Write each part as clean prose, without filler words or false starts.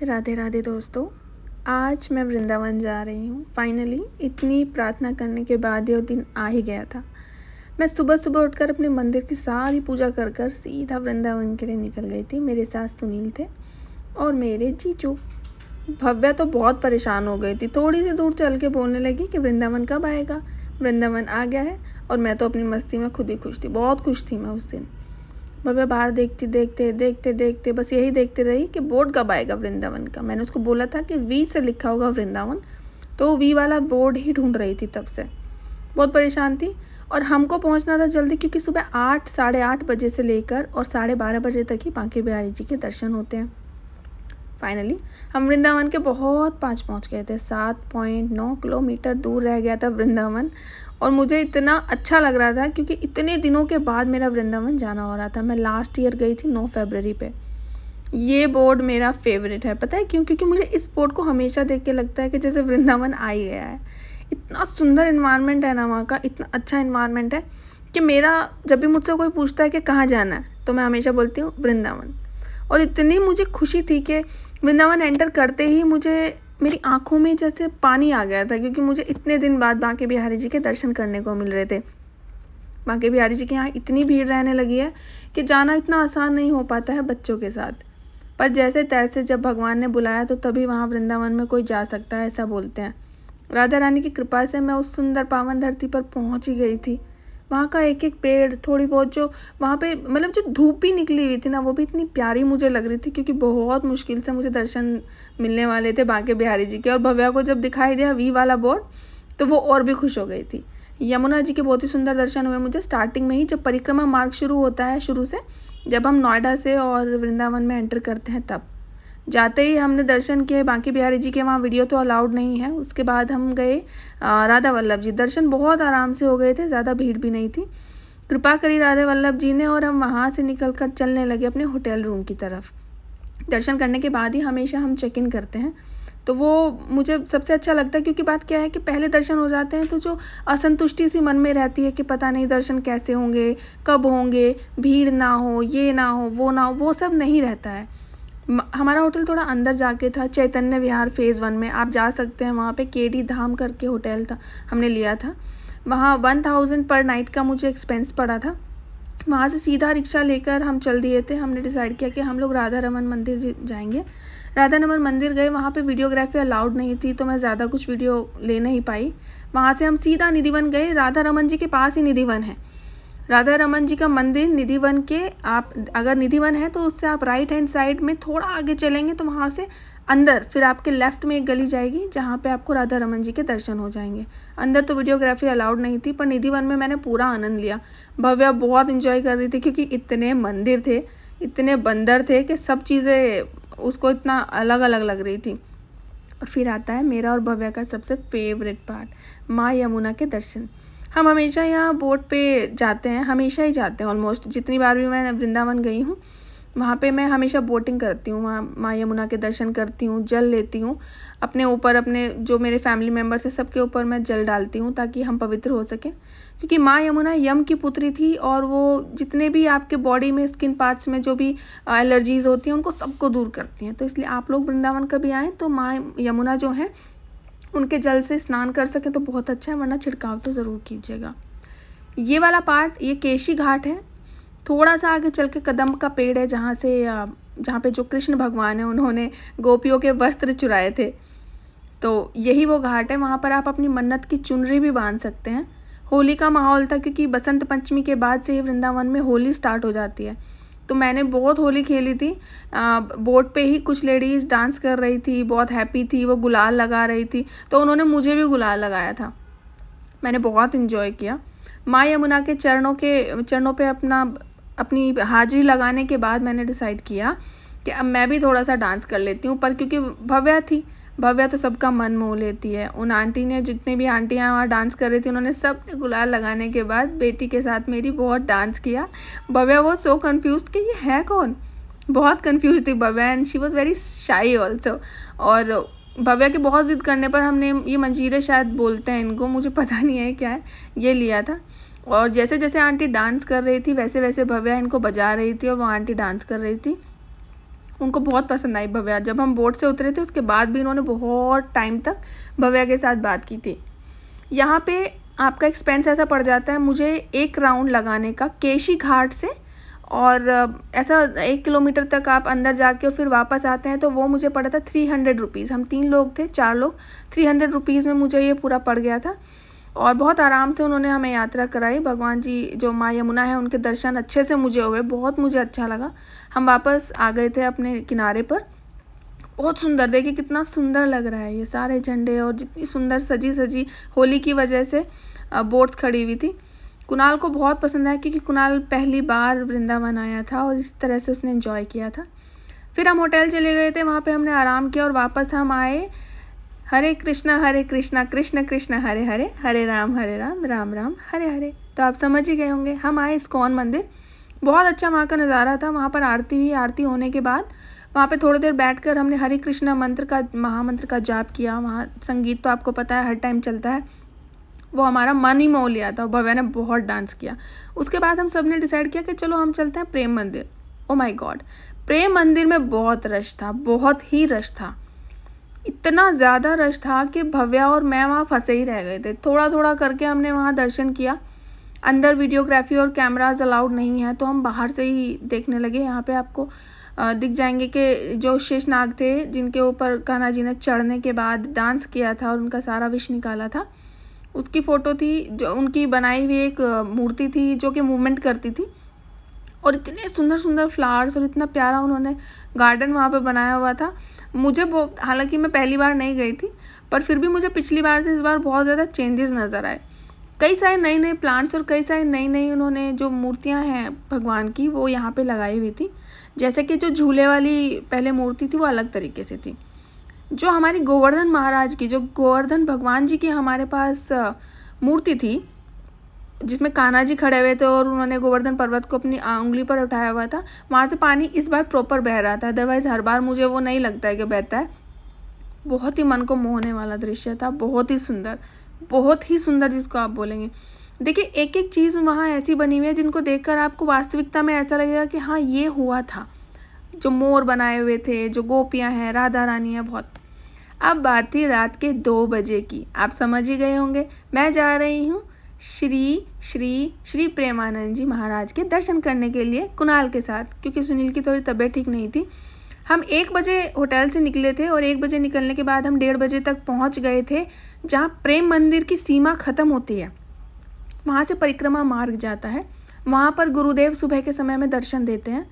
राधे राधे दोस्तों। आज मैं वृंदावन जा रही हूँ। फाइनली इतनी प्रार्थना करने के बाद ये दिन आ ही गया था। मैं सुबह सुबह उठकर अपने मंदिर की सारी पूजा कर कर सीधा वृंदावन के लिए निकल गई थी। मेरे साथ सुनील थे और मेरे जीजू। भव्या तो बहुत परेशान हो गई थी। थोड़ी सी दूर चल के बोलने लगी कि वृंदावन कब आएगा, वृंदावन आ गया है। और मैं तो अपनी मस्ती में खुद ही खुश थी, बहुत खुश थी मैं उस दिन। भव्या बाहर देखती देखते देखते देखते बस यही देखते रही कि बोर्ड कब आएगा वृंदावन का। मैंने उसको बोला था कि वी से लिखा होगा वृंदावन, तो वो वी वाला बोर्ड ही ढूंढ रही थी। तब से बहुत परेशान थी और हमको पहुंचना था जल्दी, क्योंकि सुबह 8 साढ़े 8 बजे से लेकर और 12:30 बजे तक ही बांके बिहारी जी के दर्शन होते हैं। फाइनली हम वृंदावन के बहुत पास पहुंच गए थे। 7.9 किलोमीटर दूर रह गया था वृंदावन। और मुझे इतना अच्छा लग रहा था क्योंकि इतने दिनों के बाद मेरा वृंदावन जाना हो रहा था। मैं लास्ट ईयर गई थी 9 फरवरी पे। ये बोर्ड मेरा फेवरेट है, पता है क्यों? क्योंकि मुझे इस बोर्ड को हमेशा देख के लगता है कि जैसे वृंदावन आ ही गया है। इतना सुंदर इन्वायरमेंट है ना वहाँ का, इतना अच्छा इन्वायरमेंट है कि मेरा जब भी मुझसे कोई पूछता है कि कहाँ जाना है तो मैं हमेशा बोलती हूँ वृंदावन। और इतनी मुझे खुशी थी कि वृंदावन एंटर करते ही मुझे मेरी आंखों में जैसे पानी आ गया था, क्योंकि मुझे इतने दिन बाद बांके बिहारी जी के दर्शन करने को मिल रहे थे। बांके बिहारी जी के यहाँ इतनी भीड़ रहने लगी है कि जाना इतना आसान नहीं हो पाता है बच्चों के साथ। पर जैसे तैसे जब भगवान ने बुलाया तो तभी वहाँ वृंदावन में कोई जा सकता है, ऐसा बोलते हैं। राधा रानी की कृपा से मैं उस सुंदर पावन धरती पर पहुँच ही गई थी। वहाँ का एक एक पेड़, थोड़ी बहुत जो वहाँ पे मतलब जो धूप भी निकली हुई थी ना, वो भी इतनी प्यारी मुझे लग रही थी, क्योंकि बहुत मुश्किल से मुझे दर्शन मिलने वाले थे बांके बिहारी जी के। और भव्या को जब दिखाई दिया वी वाला बोर्ड तो वो और भी खुश हो गई थी। यमुना जी के बहुत ही सुंदर दर्शन हुए मुझे स्टार्टिंग में ही, जब परिक्रमा मार्ग शुरू होता है शुरू से, जब हम नोएडा से और वृंदावन में एंटर करते हैं तब। जाते ही हमने दर्शन किए बांके बिहारी जी के। वहाँ वीडियो तो अलाउड नहीं है। उसके बाद हम गए राधा वल्लभ जी। दर्शन बहुत आराम से हो गए थे, ज़्यादा भीड़ भी नहीं थी। कृपा करी राधा वल्लभ जी ने और हम वहाँ से निकल कर चलने लगे अपने होटल रूम की तरफ। दर्शन करने के बाद ही हमेशा हम चेक इन करते हैं, तो वो मुझे सबसे अच्छा लगता है। क्योंकि बात क्या है कि पहले दर्शन हो जाते हैं तो जो असंतुष्टि सी मन में रहती है कि पता नहीं दर्शन कैसे होंगे, कब होंगे, भीड़ ना हो, ये ना हो, वो सब नहीं रहता है। हमारा होटल थोड़ा अंदर जाके था, चैतन्य विहार फेज़ 1 में। आप जा सकते हैं, वहाँ पे केडी धाम करके होटल था, हमने लिया था। वहाँ 1000 पर नाइट का मुझे एक्सपेंस पड़ा था। वहाँ से सीधा रिक्शा लेकर हम चल दिए थे। हमने डिसाइड किया कि हम लोग राधा रमन मंदिर जाएंगे। राधा रमन मंदिर गए, वहाँ पे वीडियोग्राफी अलाउड नहीं थी तो मैं ज़्यादा कुछ वीडियो ले नहीं पाई। वहाँ से हम सीधा निधिवन गए। राधा रमन जी के पास ही निधिवन है। राधा रमन जी का मंदिर निधिवन के, आप अगर निधिवन है तो उससे आप राइट हैंड साइड में थोड़ा आगे चलेंगे तो वहाँ से अंदर फिर आपके लेफ़्ट में एक गली जाएगी जहाँ पे आपको राधा रमन जी के दर्शन हो जाएंगे। अंदर तो वीडियोग्राफी अलाउड नहीं थी, पर निधिवन में मैंने पूरा आनंद लिया। भव्या बहुत इन्जॉय कर रही थी क्योंकि इतने मंदिर थे, इतने बंदर थे कि सब चीज़ें उसको इतना अलग अलग लग रही थी। और फिर आता है मेरा और भव्या का सबसे फेवरेट पार्ट, माँ यमुना के दर्शन। हम हमेशा यहाँ बोट पे जाते हैं, हमेशा ही जाते हैं ऑलमोस्ट। जितनी बार भी मैं वृंदावन गई हूँ वहाँ पे मैं हमेशा बोटिंग करती हूँ, वहाँ माँ यमुना के दर्शन करती हूँ, जल लेती हूँ अपने ऊपर, अपने जो मेरे फैमिली मेम्बर्स हैं सबके ऊपर मैं जल डालती हूँ ताकि हम पवित्र हो सकें। क्योंकि माँ यमुना यम की पुत्री थी और वो जितने भी आपके बॉडी में स्किन पार्ट्स में जो भी एलर्जीज़ होती हैं उनको सबको दूर करती हैं। तो इसलिए आप लोग वृंदावन कभी आएँ तो माँ यमुना जो है उनके जल से स्नान कर सकें तो बहुत अच्छा है, वरना छिड़काव तो ज़रूर कीजिएगा। ये वाला पार्ट ये केशी घाट है। थोड़ा सा आगे चल के कदम का पेड़ है जहाँ पे जो कृष्ण भगवान है उन्होंने गोपियों के वस्त्र चुराए थे, तो यही वो घाट है। वहाँ पर आप अपनी मन्नत की चुनरी भी बांध सकते हैं। होली का माहौल था क्योंकि बसंत पंचमी के बाद से ही वृंदावन में होली स्टार्ट हो जाती है। तो मैंने बहुत होली खेली थी। बोट पे ही कुछ लेडीज़ डांस कर रही थी, बहुत हैप्पी थी, वो गुलाल लगा रही थी, तो उन्होंने मुझे भी गुलाल लगाया था। मैंने बहुत इन्जॉय किया। माँ यमुना के चरणों पे अपनी हाजिरी लगाने के बाद मैंने डिसाइड किया कि अब मैं भी थोड़ा सा डांस कर लेती हूँ। पर क्योंकि भव्या तो सबका मन मोह लेती है। उन आंटी ने, जितने भी आंटियाँ वहाँ डांस कर रही थी, उन्होंने सब ने गुलाल लगाने के बाद बेटी के साथ मेरी बहुत डांस किया। भव्या वो सो कन्फ्यूज़ कि ये है कौन, बहुत कन्फ्यूज थी Bhavya, and she was very shy also. और भव्या के बहुत ज़िद करने पर हमने ये मंजीरे शायद बोलते हैं इनको, मुझे पता नहीं है क्या है, ये लिया था। और जैसे जैसे आंटी डांस कर रही थी वैसे वैसे भव्या इनको बजा रही थी और वो आंटी डांस कर रही थी। उनको बहुत पसंद आई भव्या। जब हम बोट से उतरे थे उसके बाद भी उन्होंने बहुत टाइम तक भव्या के साथ बात की थी। यहाँ पे आपका एक्सपेंस ऐसा पड़ जाता है मुझे एक राउंड लगाने का केशी घाट से, और ऐसा 1 किलोमीटर तक आप अंदर जाके और फिर वापस आते हैं, तो वो मुझे पड़ा था 300 रुपीज़। हम 3 लोग थे, 4 लोग, 300 रुपीज़ में मुझे ये पूरा पड़ गया था। और बहुत आराम से उन्होंने हमें यात्रा कराई। भगवान जी जो माँ यमुना है उनके दर्शन अच्छे से मुझे हुए, बहुत मुझे अच्छा लगा। हम वापस आ गए थे अपने किनारे पर। बहुत सुंदर, देखिए कितना सुंदर लग रहा है ये सारे झंडे, और जितनी सुंदर सजी सजी होली की वजह से बोट्स खड़ी हुई थी। कुणाल को बहुत पसंद आया क्योंकि कुणाल पहली बार वृंदावन आया था और इस तरह से उसने एंजॉय किया था। फिर हम होटल चले गए थे, वहाँ पे हमने आराम किया और वापस हम आए। हरे कृष्णा कृष्ण कृष्ण हरे हरे, हरे राम राम राम हरे हरे। तो आप समझ ही गए होंगे, हम आए इस्कॉन मंदिर। बहुत अच्छा वहाँ का नज़ारा था। वहाँ पर आरती हुई, आरती होने के बाद वहाँ पे थोड़ी देर बैठकर हमने हरे कृष्णा मंत्र का, महामंत्र का जाप किया। वहाँ संगीत तो आपको पता है हर टाइम चलता है, वो हमारा मन ही मोह लिया था। भव्या ने बहुत डांस किया। उसके बाद हम सब ने डिसाइड किया कि चलो हम चलते हैं प्रेम मंदिर। ओ माय गॉड, प्रेम मंदिर में बहुत रश था, बहुत ही रश था। इतना ज़्यादा रश था कि भव्या और मैं वहाँ फंसे ही रह गए थे। थोड़ा थोड़ा करके हमने वहाँ दर्शन किया। अंदर वीडियोग्राफी और कैमराज अलाउड नहीं है, तो हम बाहर से ही देखने लगे। यहाँ पे आपको दिख जाएंगे कि जो शेषनाग थे जिनके ऊपर कान्हा जी ने चढ़ने के बाद डांस किया था और उनका सारा विष निकाला था, उसकी फ़ोटो थी। जो उनकी बनाई हुई एक मूर्ति थी जो कि मूवमेंट करती थी, और इतने सुंदर सुंदर फ्लावर्स और इतना प्यारा उन्होंने गार्डन वहाँ पे बनाया हुआ था। मुझे बहुत, हालांकि मैं पहली बार नहीं गई थी, पर फिर भी मुझे पिछली बार से इस बार बहुत ज़्यादा चेंजेस नज़र आए। कई सारे नए नए प्लांट्स और कई सारी नई नई उन्होंने जो मूर्तियाँ हैं भगवान की वो यहाँ पे लगाई हुई थी। जैसे कि जो झूले वाली पहले मूर्ति थी वो अलग तरीके से थी। जो हमारी गोवर्धन महाराज की, जो गोवर्धन भगवान जी की हमारे पास मूर्ति थी जिसमें कान्हा जी खड़े हुए थे और उन्होंने गोवर्धन पर्वत को अपनी उंगली पर उठाया हुआ था, वहाँ से पानी इस बार प्रॉपर बह रहा था। अदरवाइज़ हर बार मुझे वो नहीं लगता है कि बहता है। बहुत ही मन को मोहने वाला दृश्य था, बहुत ही सुंदर जिसको आप बोलेंगे। देखिए एक एक चीज़ वहाँ ऐसी बनी हुई है जिनको देखकर आपको वास्तविकता में ऐसा लगेगा कि हाँ ये हुआ था। जो मोर बनाए हुए थे, जो गोपियाँ हैं, राधा रानी है बहुत। अब बात थी रात के 2 बजे की, आप समझ ही गए होंगे। मैं जा रही हूँ श्री श्री श्री प्रेमानंद जी महाराज के दर्शन करने के लिए कुणाल के साथ, क्योंकि सुनील की थोड़ी तबीयत ठीक नहीं थी। हम 1 बजे होटल से निकले थे और 1 बजे निकलने के बाद हम 1:30 बजे तक पहुंच गए थे जहां प्रेम मंदिर की सीमा ख़त्म होती है। वहां से परिक्रमा मार्ग जाता है। वहां पर गुरुदेव सुबह के समय में दर्शन देते हैं।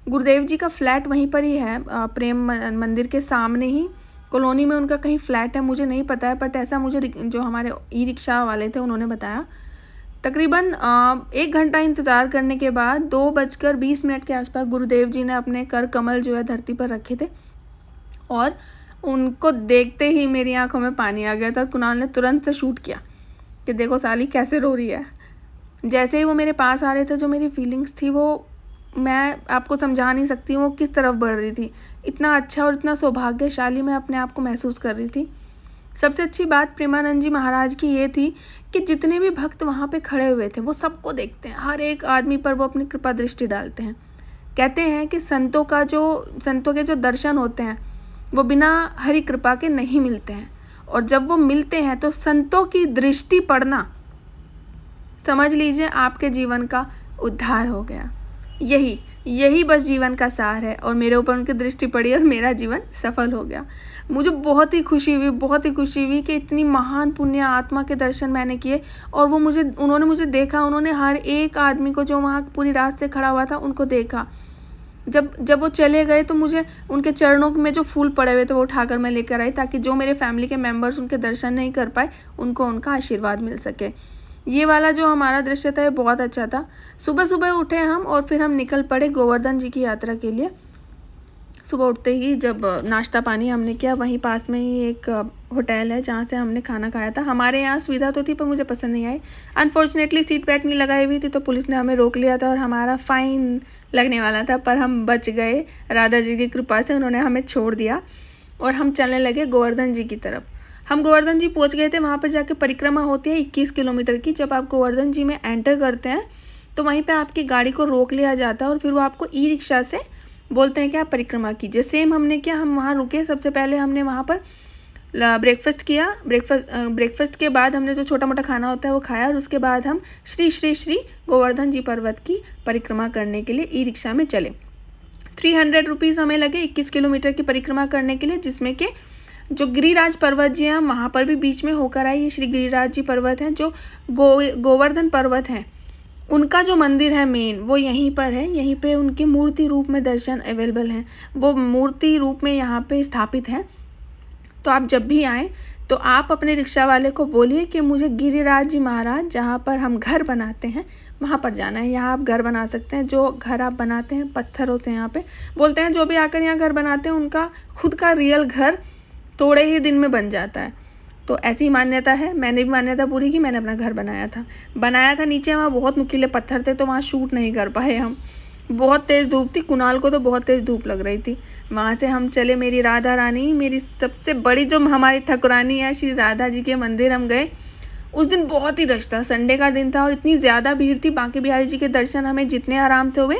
गुरुदेव जी का फ्लैट वहीं पर ही है, प्रेम मंदिर के सामने ही कॉलोनी में उनका कहीं फ्लैट है, मुझे नहीं पता है, बट ऐसा मुझे जो हमारे ई रिक्शा वाले थे उन्होंने बताया। तकरीबन 1 घंटा इंतज़ार करने के बाद 2:20 के आसपास गुरुदेव जी ने अपने कर कमल जो है धरती पर रखे थे, और उनको देखते ही मेरी आंखों में पानी आ गया था। कुणाल ने तुरंत से शूट किया कि देखो साली कैसे रो रही है। जैसे ही वो मेरे पास आ रहे थे, जो मेरी फीलिंग्स थी वो मैं आपको समझा नहीं सकती वो किस तरफ बढ़ रही थी। इतना अच्छा और इतना सौभाग्यशाली मैं अपने आप को महसूस कर रही थी। सबसे अच्छी बात प्रेमानंद जी महाराज की ये थी कि जितने भी भक्त वहाँ पे खड़े हुए थे वो सबको देखते हैं, हर एक आदमी पर वो अपनी कृपा दृष्टि डालते हैं। कहते हैं कि संतों के जो दर्शन होते हैं वो बिना हरि कृपा के नहीं मिलते हैं, और जब वो मिलते हैं तो संतों की दृष्टि पड़ना, समझ लीजिए आपके जीवन का उद्धार हो गया। यही बस जीवन का सार है, और मेरे ऊपर उनकी दृष्टि पड़ी और मेरा जीवन सफल हो गया। मुझे बहुत ही खुशी हुई कि इतनी महान पुण्य आत्मा के दर्शन मैंने किए, और उन्होंने मुझे देखा। उन्होंने हर एक आदमी को जो वहाँ पूरी रात से खड़ा हुआ था उनको देखा। जब वो चले गए तो मुझे उनके चरणों में जो फूल पड़े हुए थे वो उठाकर मैं लेकर आई, ताकि जो मेरे फैमिली के मेम्बर्स उनके दर्शन नहीं कर पाए उनको उनका आशीर्वाद मिल सके। ये वाला जो हमारा दृश्य था ये बहुत अच्छा था। सुबह सुबह उठे हम और फिर हम निकल पड़े गोवर्धन जी की यात्रा के लिए। सुबह उठते ही जब नाश्ता पानी हमने किया, वहीं पास में ही एक होटल है जहाँ से हमने खाना खाया था। हमारे यहाँ सुविधा तो थी पर मुझे पसंद नहीं आई। अनफॉर्चुनेटली सीट बेल्ट नहीं लगाई हुई थी तो पुलिस ने हमें रोक लिया था और हमारा फ़ाइन लगने वाला था, पर हम बच गए। राधा जी की कृपा से उन्होंने हमें छोड़ दिया और हम चलने लगे गोवर्धन जी की तरफ। हम गोवर्धन जी पहुंच गए थे। वहाँ पर जाके परिक्रमा होती है 21 किलोमीटर की। जब आप गोवर्धन जी में एंटर करते हैं तो वहीं पे आपकी गाड़ी को रोक लिया जाता है और फिर वो आपको ई रिक्शा से बोलते हैं क्या, परिक्रमा कीजिए। सेम हमने किया, हम वहाँ रुके, सबसे पहले हमने वहाँ पर ब्रेकफास्ट किया। ब्रेकफास्ट के बाद हमने जो छोटा मोटा खाना होता है वो खाया, और उसके बाद हम श्री श्री श्री गोवर्धन जी पर्वत की परिक्रमा करने के लिए ई रिक्शा में चले। 300 रुपीज़ हमें लगे 21 किलोमीटर की परिक्रमा करने के लिए, जिसमें कि जो गिरिराज पर्वत जी हैं वहाँ पर भी बीच में होकर आई। ये श्री गिरिराज जी पर्वत हैं, जो गोवर्धन पर्वत हैं, उनका जो मंदिर है मेन वो यहीं पर है। यहीं पे उनके मूर्ति रूप में दर्शन अवेलेबल हैं, वो मूर्ति रूप में यहाँ पे स्थापित हैं। तो आप जब भी आएँ तो आप अपने रिक्शा वाले को बोलिए कि मुझे गिरिराज जी महाराज जहाँ पर हम घर बनाते हैं वहाँ पर जाना है। यहाँ आप घर बना सकते हैं, जो घर आप बनाते हैं पत्थरों से, यहाँ पे बोलते हैं जो भी आकर यहाँ घर बनाते हैं उनका खुद का रियल घर थोड़े ही दिन में बन जाता है। तो ऐसी मान्यता है, मैंने भी मान्यता पूरी की, मैंने अपना घर बनाया था। नीचे वहाँ बहुत नुकीले पत्थर थे तो वहाँ शूट नहीं कर पाए हम, बहुत तेज़ धूप थी, कुणाल को तो बहुत तेज़ धूप लग रही थी। वहाँ से हम चले, मेरी राधा रानी, मेरी सबसे बड़ी जो हमारी ठाकुरानी है श्री राधा जी के मंदिर हम गए। उस दिन बहुत ही रश था, संडे का दिन था और इतनी ज़्यादा भीड़ थी। बांके बिहारी जी के दर्शन हमें जितने आराम से हुए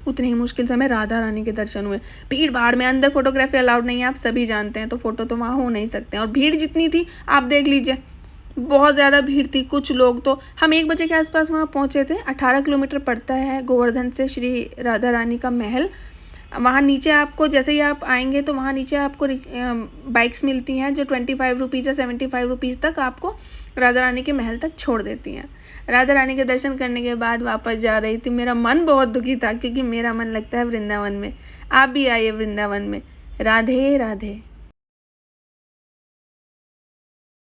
उतनी ही मुश्किल से हमें राधा रानी के दर्शन हुए। भीड़ भाड़ में अंदर फोटोग्राफी अलाउड नहीं है, आप सभी जानते हैं, तो फ़ोटो तो वहाँ हो नहीं सकते हैं। और भीड़ जितनी थी आप देख लीजिए, बहुत ज़्यादा भीड़ थी। कुछ लोग तो, हम 1 बजे के आसपास वहाँ पहुँचे थे। 18 किलोमीटर पड़ता है गोवर्धन से श्री राधा रानी का महल। वहाँ नीचे आपको, जैसे ही आप आएंगे तो वहाँ नीचे आपको बाइक्स मिलती हैं जो 25 रुपीज़ या 75 रुपीज़ तक आपको राधा रानी के महल तक छोड़ देती हैं। राधा रानी के दर्शन करने के बाद वापस जा रही थी, मेरा मन बहुत दुखी था क्योंकि मेरा मन लगता है वृंदावन में। आप भी आइए वृंदावन में। राधे राधे।